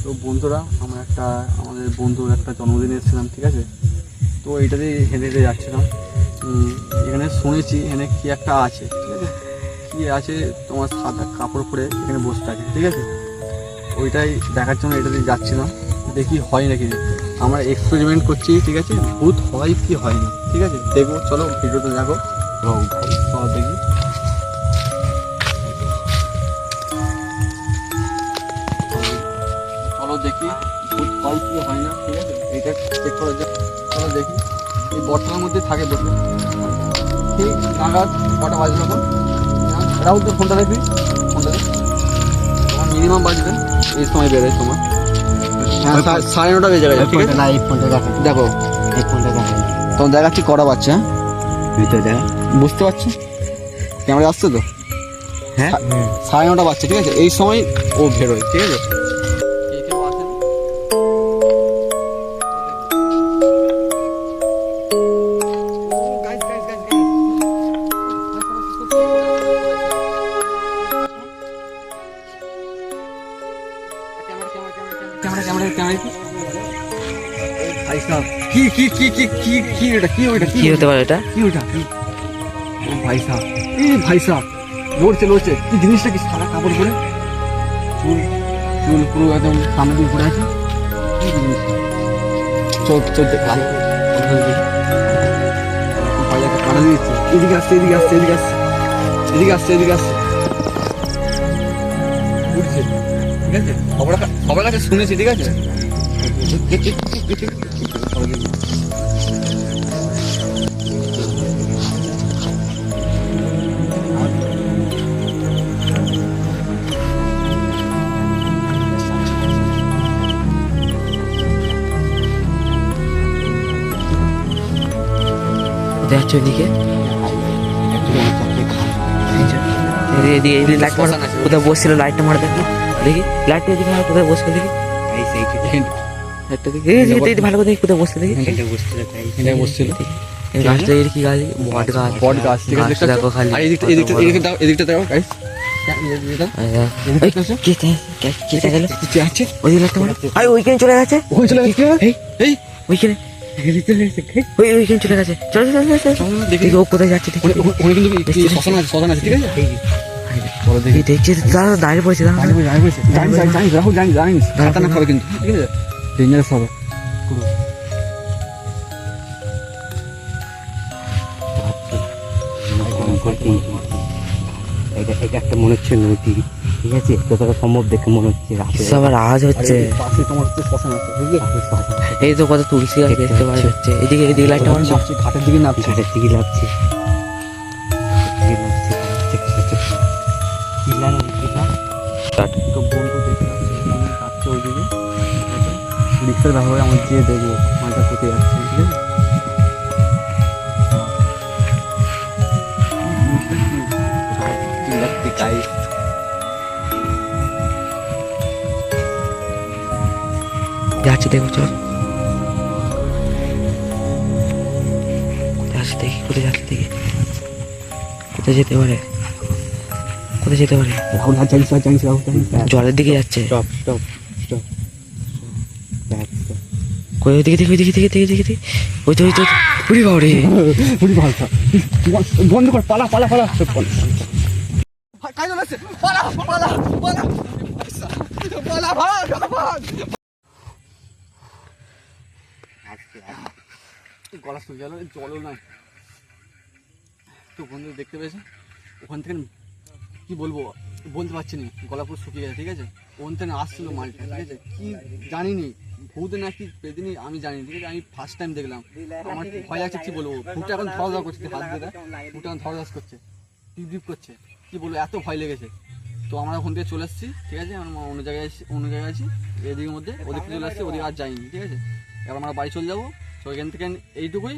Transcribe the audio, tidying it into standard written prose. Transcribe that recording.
তো বন্ধুরা, আমাদের বন্ধুর একটা জন্মদিনে এসেছিলাম, ঠিক আছে। তো এইটাতেই হেঁটে হেঁটে যাচ্ছিলাম। এখানে শুনেছি এখানে কি একটা আছে, ঠিক আছে। কি আছে তোমার সাদা কাপড় পরে এখানে বসে থাকে, ঠিক আছে। ওইটাই দেখার জন্য এটাতে যাচ্ছিলাম, দেখি হয় নাকি। আমরা এক্সপেরিমেন্ট করছি, ঠিক আছে। ভূত হয় কি হয় না, ঠিক আছে, দেখবো। চলো ভিডিওটা দেখো, চলো দেখি। চলো দেখি ভূত হয় কি হয় না, ঠিক আছে। এইটা চেক করা যাক। চলো দেখি। এই বর্তমানের মধ্যে থাকে বসে। ঠিক নাগাদ কটা বাজলো এখন? রাহুল, তোর ফোনটা দেখবি, ফোনটা দেখ। তোমার মিনিমাম বাজবে এই সময় বেরোয় তোমার। হ্যাঁ, 9:30 বেজে গেছে, ঠিক আছে। দেখো এই ফোনটা দেখো, তখন দেখাচ্ছি কটা বাজছে। হ্যাঁ, ভিতরে দেখা। বুঝতে পারছি, ক্যামেরা আসছে তো। হ্যাঁ, 9:30 বাজছে, ঠিক আছে। এই সময় ও বেরোয়, ঠিক আছে। কি হতে পারে এটা? লড়ছে কি জিনিসটা, কি সাদা কাপড় পরে, চুল চুল পুরো একদম সামনে দিয়ে ঘুরে আছে। কি জিনিসটা? কাটা দিচ্ছে। এদিকে আসছে, এদিকে আসছে, এদিকে আসছে, এদিকে আসছে, এদিকে আসছে। উঠছে, ঠিক আছে। সবার কাছে শুনেছি, ঠিক আছে। দেখছো এদিকে, কোথায় বসছিল, লাইটটা মারা দেখি, দেখি লাইটটা এদিকে মারা, কোথায় বসছিল দেখি, ভালো করে দেখি কোথায় বসছে দেখি। গাছটা এর কি গাছ? বট গাছ, ঠিক আছে। দেখো খালি এদিকটা দেখো গাইস। ওইখানে চলে গেছে, ওইখানে ওইখানে চলে গেছে। চলো চলো চলো দেখি ও কোথায় যাচ্ছে, দেখি শ্মশান আছে, ঠিক আছে। দেখছি দাঁড়া, দাঁড়িয়ে পড়েছে, রাহুল জানিস খাতারনাক হবে কিন্তু, ঠিক আছে। ডেঞ্জারাস হবে। এটা একটা মনে হচ্ছে নদী, ঠিক আছে। যতটা সম্ভব দেখে মনে হচ্ছে আবার আওয়াজ হচ্ছে। পাশে তোমার হচ্ছে শ্মশান আছে, বুঝলি। এই তো কত তুলসী গাছ দেখতে পাওয়া যাচ্ছে। এদিকে লাইটটা আমার ঘাটের দিকে নামছে, ঘাটের দিকে লাগছে। তো বন্ধু দেখে যাচ্ছে ওইদিকে, রিক্সার ব্যবহারে আমার যেয়ে দেখবো মালটা কোথায় যাচ্ছে, ঠিক আছে। যাচ্ছে দেখো, চল যাচ্ছে দেখি, কোথায় যাচ্ছে দেখি, কোথায় যেতে পারে, কোথায় যেতে পারে। রাহুল জানিস রাহুল জলের দিকে যাচ্ছে। স্টপ। কোথায় দিকে দেখি, দেখি দেখি দেখি দেখি, ওই তো পুরি বাবরে, বন্ধ কর, পালা গলা শুকিয়ে গেল, জলও নাই। তো বন্ধু দেখতে পেয়েছে, ওখান থেকে কি বলবো বলতে পারছি না, গলা পুরো শুকিয়ে গেছে, ঠিক আছে। ওখান থেকে আসছিল মালটা, ঠিক আছে। কি জানিনি ভূত নাকি পেদিনি আমি জানি, ঠিক আছে। আমি ফার্স্ট টাইম দেখলাম, আমার ভয় লাগছে। কি বলবো, ভূতটা এখন ধরা করছে, হাত দিয়ে ভূতটা এখন ধরা করছে, টিপ করছে। কি বলবো, এত ভয় লেগেছে। তো আমরা ওখান থেকে চলে এসেছি, ঠিক আছে। আমরা অন্য জায়গায় আছি, এদিকের মধ্যে। ওদিকে চলে আসছি, ওদিকে আর যাইনি, ঠিক আছে। এবার আমরা বাড়ি চলে যাবো। তো এখান থেকে এইটুকুই।